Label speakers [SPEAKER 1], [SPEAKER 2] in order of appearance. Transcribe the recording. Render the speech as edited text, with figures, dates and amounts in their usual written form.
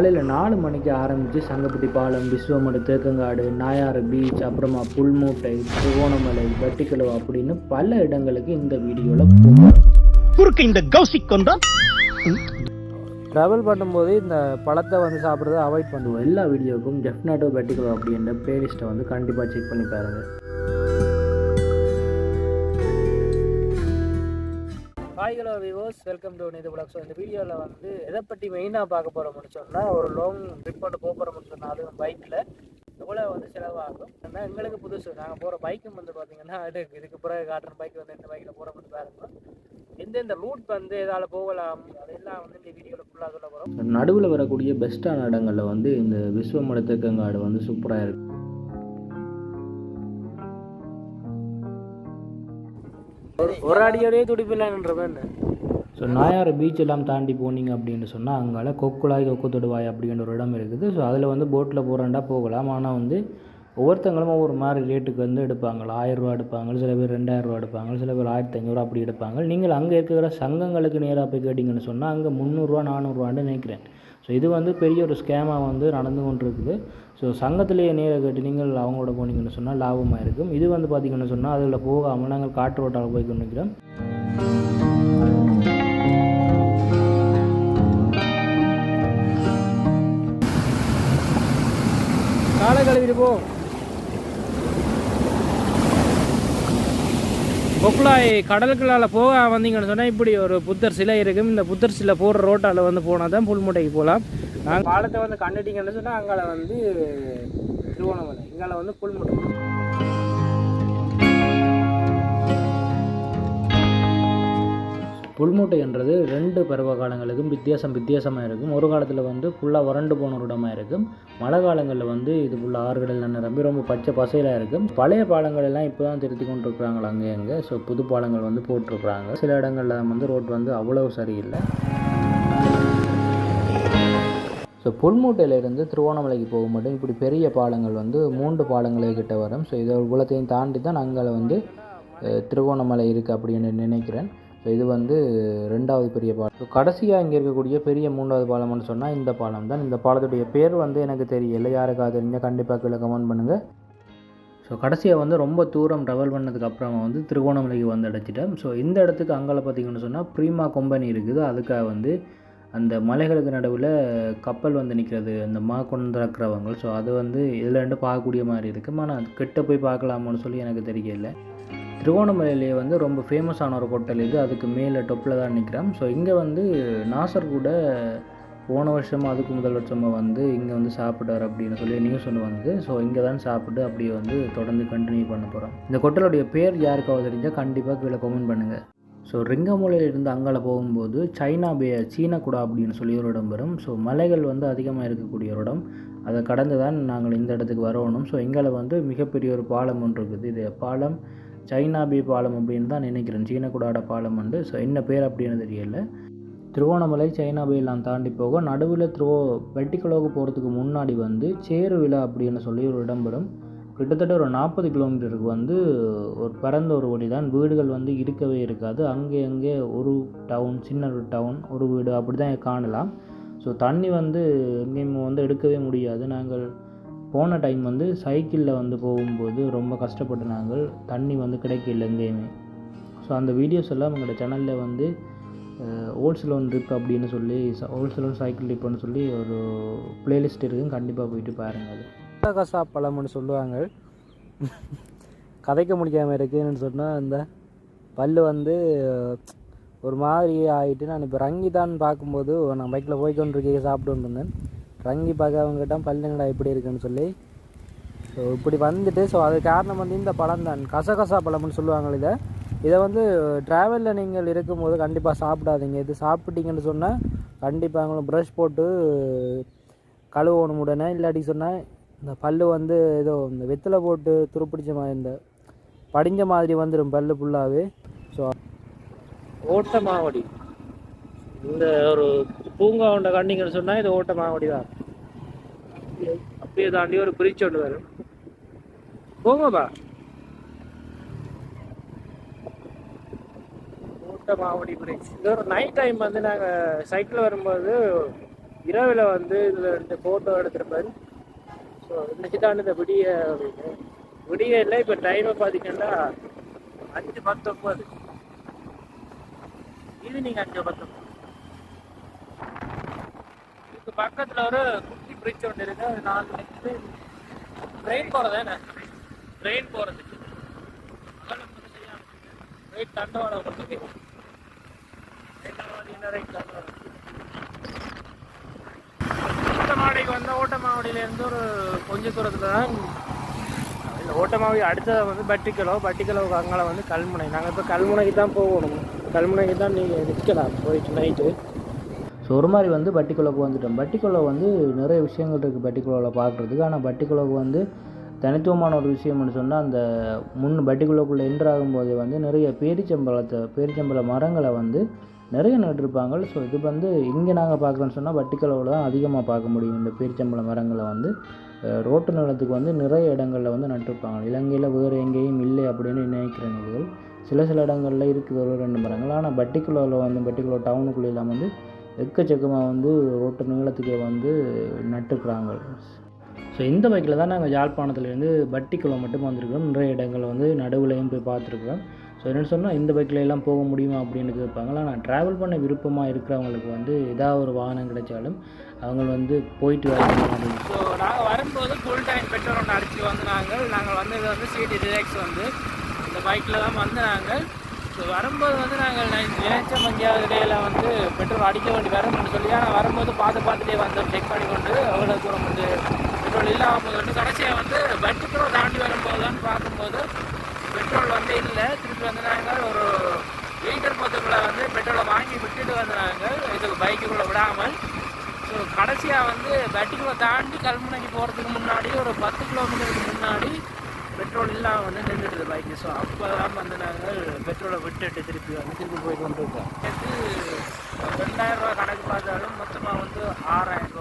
[SPEAKER 1] காலையில் 4 மணிக்கு ஆரம்பித்து சங்கப்பட்டி பாலம், விஸ்வமடு, தேக்கங்காடு, நாயாறு பீச், அப்புறமா புல்மூட்டை, திருகோணமலை, வெட்டிக்கலவு அப்படின்னு பல இடங்களுக்கு இந்த வீடியோவில்
[SPEAKER 2] குறுக்கு இந்த கௌசிக் கொண்டான்.
[SPEAKER 1] ட்ராவல் பண்ணும்போது இந்த பழத்தை வந்து சாப்பிட்றத அவாய்ட் பண்ணுவோம். எல்லா வீடியோவுக்கும் டெஃபினட்டோ வெட்டிக்கலோ அப்படின்ற பிளேலிஸ்ட்டை வந்து கண்டிப்பாக செக் பண்ணி பாருங்கள். Hello viewers, welcome to Nithu vlogs. So இந்த வீடியோவில் வந்து எதை பற்றி மெயினாக பார்க்க போகிறோம்னு சொன்னால், ஒரு லாங் ட்ரிப் போட்டு போகிறோம்னு சொன்னால் அதுவும் பைக்கில் எவ்வளோ வந்து செலவாகும். ஆனால் எங்களுக்கு புதுசு, நாங்கள் போகிற பைக்கும் வந்து பார்த்திங்கன்னா இதுக்கு பிறகு காட்டுற பைக் வந்து இந்த பைக்கில் போகிறோம்னு பாருங்கள். எந்தெந்த ரூட் வந்து எதால் போகலாம் அதெல்லாம் வந்து இந்த வீடியோவில் ஃபுல்லாக சொல்ல போகிறோம். நடுவில் வரக்கூடிய பெஸ்ட்டான இடங்களில் வந்து இந்த விஸ்வமடு தேக்கங்காடு வந்து சூப்பராக இருக்குது. ஒரு அடியோடய துடிப்பில்லைன்றவன் என்ன. ஸோ நாயாறு பீச் எல்லாம் தாண்டி போனீங்க அப்படின்னு சொன்னால் அங்கால கொக்குழாய் கொக்கு தொடுவாய் அப்படின்ற ஒரு இடம் இருக்குது. ஸோ அதில் வந்து போட்டில் போகிறாண்டா போகலாம். ஆனால் வந்து ஒவ்வொருத்தங்களும் ஒவ்வொரு மாதிரி ரேட்டுக்கு வந்து எடுப்பாங்க. 1000 ரூபா எடுப்பாங்க, சில பேர் 2000 ரூபா எடுப்பாங்க, சில பேர் 1500 அப்படி எடுப்பாங்க. நீங்கள் அங்கே இருக்கிற சங்கங்களுக்கு நேராக போய் கேட்டிங்கன்னு சொன்னால் அங்கே 300 400 நினைக்கிறேன். ஸோ இது வந்து பெரிய ஒரு ஸ்கேமாக வந்து நடந்து கொண்டு இருக்குது. ஸோ சங்கத்திலேயே நேராக கேட்டு நீங்கள் அவங்களோட போனீங்கன்னு சொன்னால் லாபமாக இருக்கும். இது வந்து பார்த்திங்கன்னு சொன்னால் அதில் போகாமல் நாங்கள் காட்டு ரோட்டால் போய் கொண்டு நிற்கிறோம். காலை கழுவிட்டு போ. கொக்குழாய் கடலுக்குள்ளால் போக வந்தீங்கன்னு சொன்னால் இப்படி ஒரு புத்தர் சிலை இருக்கும். இந்த புத்தர் சிலை போகிற ரோட்டால் வந்து போனால் தான் புல்மூட்டைக்கு போகலாம். நாங்கள் பாலத்தை வந்து கண்டுட்டிங்கன்னு சொன்னால் அங்கால வந்து திருவோணமலை, இங்கால வந்து புல்மூட்டை. புல்மூட்டை என்றது 2 பருவ காலங்களுக்கும் வித்தியாசமாக இருக்கும். ஒரு காலத்தில் வந்து ஃபுல்லாக வறண்டு போன ஒரு இடமாக இருக்கும். மழை காலங்களில் வந்து இது ஃபுல்லாக ஆறுகளில் நிரம்பி ரொம்ப பச்சை பசையிலாக இருக்கும். பழைய பாலங்கள் எல்லாம் இப்போ தான் திருத்தி கொண்டு இருக்கிறாங்களா அங்கே. ஸோ புது பாலங்கள் வந்து போட்டிருக்கிறாங்க. சில இடங்களில் வந்து ரோட் வந்து அவ்வளவு சரியில்லை. ஸோ புல்மூட்டையிலேருந்து திருவோணமலைக்கு போக மட்டும் இப்படி பெரிய பாலங்கள் வந்து 3 பாலங்களே கிட்ட வரும். ஸோ இதை குளத்தையும் தாண்டி தான் அங்கே வந்து திருவோணமலை இருக்குது அப்படின்னு நினைக்கிறேன். ஸோ இது வந்து 2வது பெரிய பாலம். ஸோ கடைசியாக இங்கே இருக்கக்கூடிய பெரிய 3வது பாலம்னு சொன்னால் இந்த பாலம் தான். இந்த பாலத்துடைய பேர் வந்து எனக்கு தெரியலை. யாருக்காவது தெரிஞ்சால் கண்டிப்பாக கீழே கமெண்ட் பண்ணுங்கள். ஸோ கடைசியாக வந்து ரொம்ப தூரம் ட்ராவல் பண்ணதுக்கு அப்புறமா வந்து திருவோணமலைக்கு வந்து அடைச்சிட்டேன். ஸோ இந்த இடத்துக்கு அங்கே பார்த்திங்கன்னு சொன்னால் ப்ரீமா கம்பெனி இருக்குது. அதுக்காக வந்து அந்த மலைகளுக்கு நடுவில் கப்பல் வந்து நிற்கிறது, அந்த கொண்டு திறக்கிறவங்க. ஸோ அது வந்து இதில் 2 பார்க்கக்கூடிய மாதிரி இருக்குது. ஆனால் அது கிட்ட போய் பார்க்கலாமான்னு சொல்லி எனக்கு தெரியல. திருவோணமலையிலேயே வந்து ரொம்ப ஃபேமஸான ஒரு ஹோட்டல் இது. அதுக்கு மேலே டொப்பில் தான் நிற்கிறோம். ஸோ இங்கே வந்து நாசர் கூட போன வருஷமாக அதுக்கு முதல் வருஷமாக வந்து இங்கே வந்து சாப்பிட்டார் அப்படின்னு சொல்லி நியூஸ் ஒன்று வந்து. ஸோ இங்கே தான் சாப்பிட்டு அப்படியே வந்து தொடர்ந்து கண்டினியூ பண்ண போகிறோம். இந்த ஹோட்டலுடைய பேர் யாருக்காவது தெரிஞ்சால் கண்டிப்பாக கீழே கமெண்ட் பண்ணுங்கள். ஸோ ரிங்கமூலையிலிருந்து அங்கால போகும்போது சீனக்குடா அப்படின்னு சொல்லி ஒரு இடம் வரும். ஸோ மலைகள் வந்து அதிகமாக இருக்கக்கூடிய ஒரு இடம். அதை கடந்து தான் நாங்கள் இந்த இடத்துக்கு வரணும். ஸோ இங்கே வந்து மிகப்பெரிய ஒரு பாலம் ஒன்று இருக்குது. இது பாலம் சைனாபே பாலம் அப்படின்னு தான் நினைக்கிறேன். சீனக்குடாட பாலம் வந்து. ஸோ என்ன பேர் அப்படின்னு தெரியல. திருவோணமலை சைனாபேலாம் தாண்டி போக நடுவில் வெட்டிக்கலோவுக்கு போகிறதுக்கு முன்னாடி வந்து சேருவிழா அப்படின்னு சொல்லி ஒரு இடம் வரும். கிட்டத்தட்ட ஒரு 40 கிலோமீட்டருக்கு வந்து ஒரு பரந்த ஒரு வழி தான். வீடுகள் வந்து இருக்கவே இருக்காது. அங்கே ஒரு டவுன், சின்ன ஒரு டவுன், ஒரு வீடு அப்படி தான் காணலாம். ஸோ தண்ணி வந்து எங்கேயும் வந்து எடுக்கவே முடியாது. நாங்கள் போன டைம் வந்து சைக்கிளில் வந்து போகும்போது ரொம்ப கஷ்டப்பட்டு நாங்கள் தண்ணி வந்து கிடைக்கல எங்கேயுமே. ஸோ அந்த வீடியோஸ் எல்லாம் எங்களோட சேனலில் வந்து ஓல்ஸ்லோன் ட்ரிப் அப்படின்னு சொல்லி, ஓல்ஸ்லோன் சைக்கிள் ட்ரிப்னு சொல்லி ஒரு பிளேலிஸ்ட் இருக்குது. கண்டிப்பாக போயிட்டு பாருங்கள். அது கசா பழம்னு சொல்லுவாங்க. கதைக்க முடியாமல் இருக்குன்னு சொன்னால் இந்த பல் வந்து ஒரு மாதிரி ஆகிட்டு. நான் இப்போ ரங்கி தான் பார்க்கும்போது நான் பைக்கில் போய்கொண்டிருக்கே சாப்பிட்டு இருந்தேன். ரங்கி பார்க்க அவங்ககிட்ட பல்லுங்கடா எப்படி இருக்குன்னு சொல்லி. ஸோ இப்படி வந்துட்டு, ஸோ அது காரணம் வந்து இந்த பழம் தான், கசகசா பழம்னு சொல்லுவாங்க. இதை வந்து ட்ராவலில் நீங்கள் இருக்கும்போது கண்டிப்பாக சாப்பிடாதீங்க. இது சாப்பிட்டீங்கன்னு சொன்னால் கண்டிப்பாக அவங்களும் ப்ரஷ் போட்டு கழுவணும் உடனே. இல்லாட்டி சொன்னால் இந்த பல் வந்து ஏதோ இந்த வெத்தலை போட்டு துருப்பிடிச்ச மாதிரி இந்த படிஞ்ச மாதிரி வந்துடும் பல் ஃபுல்லாகவே. ஸோ ஓட்ட மாவடி இந்த ஒரு பூங்கா உண்ட கண்டிங்கன்னு சொன்னால் இது ஓட்ட மாவடி தான். அப்படியே தாண்டி ஒரு பிரிட்ஜ் ஒன்று வரும். போங்கப்பா. ஓட்ட மாவடி பிரிட்ஜ். இது ஒரு நைட் டைம் வந்து நாங்கள் சைக்கிளில் வரும்போது இரவில் வந்து இதில் இந்த ஃபோட்டோ எடுத்திருப்பேன். ஸோ இன்னைக்கு தான் இந்த விடிய அப்படின்னு விடிய இல்லை. இப்போ டைமை பார்த்தீங்கன்னா 5:19 ஈவினிங் 5:19. இதுக்கு பக்கத்தில் ஒரு குட்டி பிரிட்ஜ் ஒன்று இருக்கு. அது 4 மணிக்கு ட்ரெயின் போகிறதானே, ட்ரெயின் போகிறதுக்கு ரைட் தண்டவாளம் கொடுத்துருக்கு. ஓட்டமாவடிக்கு வந்த ஓட்டமாவடியிலேருந்து ஒரு கொஞ்சம் தூரத்தில் தான் இல்லை. ஓட்டமாவடி அடுத்தது வந்து பட்டிக்கலோவுக்கு அங்கே வந்து கல்முனை. நாங்கள் இப்போ கல்முனைக்கு தான் போகணும். கல்முனைக்கு தான் நீங்கள் நிற்கலாம் போயிட்டு நைட்டு. ஸோ ஒரு மாதிரி வந்து பட்டிக்குளோவுக்கு வந்துட்டோம். பட்டிக்குளோ வந்து நிறைய விஷயங்கள் இருக்குது பட்டிக்குளோவில் பார்க்குறதுக்கு. ஆனால் பட்டிக்குளோவுக்கு வந்து தனித்துவமான ஒரு விஷயம்னு சொன்னால், அந்த பட்டிக்குளோக்குள்ளே என்ட்ராகும்போது வந்து நிறைய பேரிச்சம்பழ மரங்களை வந்து நிறைய நட்டிருப்பாங்க. ஸோ இது வந்து இங்கே நாங்கள் பார்க்குறோன்னு சொன்னால் பட்டிக்குளோவில் தான் அதிகமாக பார்க்க முடியும். இந்த பேரிச்சம்பழ மரங்களை வந்து ரோட்டு நிலத்துக்கு வந்து நிறைய இடங்களில் வந்து நட்டிருப்பாங்க. இலங்கையில் வேறு எங்கேயும் இல்லை அப்படின்னு நினைக்கிற நிகழ்வுகள் சில இடங்களில் இருக்குது, ஒரு 2 மரங்கள். ஆனால் பட்டிக்குளோவில் வந்து பட்டிக்குளோ டவுனுக்குள்ளெல்லாம் வந்து எக்கச்சக்கமாக வந்து ரோட்டு நீளத்துக்கு வந்து நட்டுக்கிறாங்க. ஸோ இந்த பைக்கில் தான் நாங்கள் யாழ்ப்பாணத்துலேருந்து பட்டிக்குளோ மட்டும் வந்திருக்கிறோம். நிறைய இடங்கள் வந்து நடுவுலையும் போய் பார்த்துருக்குறோம். ஸோ என்னென்னு சொன்னால் இந்த பைக்கில் எல்லாம் போக முடியுமா அப்படின்னு கேட்பாங்களா. நான் ட்ராவல் பண்ண விருப்பமாக இருக்கிறவங்களுக்கு வந்து ஏதாவது ஒரு வாகனம் கிடைச்சாலும் அவங்க வந்து போயிட்டு வரணும். ஸோ நாங்கள் வரும்போது ஃபுல் டைம் பெட்ரோல் ஒன்று அடிச்சு வந்து நாங்கள் வந்து இது வந்து சிடி டிரெக்ஸ் வந்து இந்த பைக்கில் தான் வந்து நாங்கள். ஸோ வரும்போது வந்து நாங்கள் நினைச்ச மஞ்சாவது இடையில வந்து பெட்ரோல் அடிக்க வேண்டி வரணும்னு சொல்லி நான் வரும்போது பார்த்துட்டே வந்தோம். செக் பண்ணி கொண்டு அவ்வளோ தூரம் வந்து பெட்ரோல் இல்லாமல் வந்து கடைசியாக வந்து பட்டிக்குளோ தாண்டி வரும்போது தான் பார்க்கும்போது பெட்ரோல் வந்து இல்லை. திருப்பி வந்து நாங்கள் ஒரு லிட்டர் பொத்துக்குள்ளே வந்து பெட்ரோலை வாங்கி விட்டுட்டு வந்து நாங்கள் இதுக்கு பைக்குக்குள்ளே விடாமல். ஸோ கடைசியாக வந்து பட்டிக்குளோ தாண்டி கல்முனைக்கு போகிறதுக்கு முன்னாடி ஒரு 10 கிலோமீட்டருக்கு முன்னாடி பெட்ரோல் இல்லாமல் வந்து நின்றுடுது பைக்கு. ஸோ அப்போ தான் வந்து நாங்கள் பெட்ரோலை விட்டுட்டு திருப்பி போய் கொண்டு இருக்கோம். 2000 ரூபா கணக்கு பார்த்தாலும் மொத்தமாக வந்து 6000 ரூபா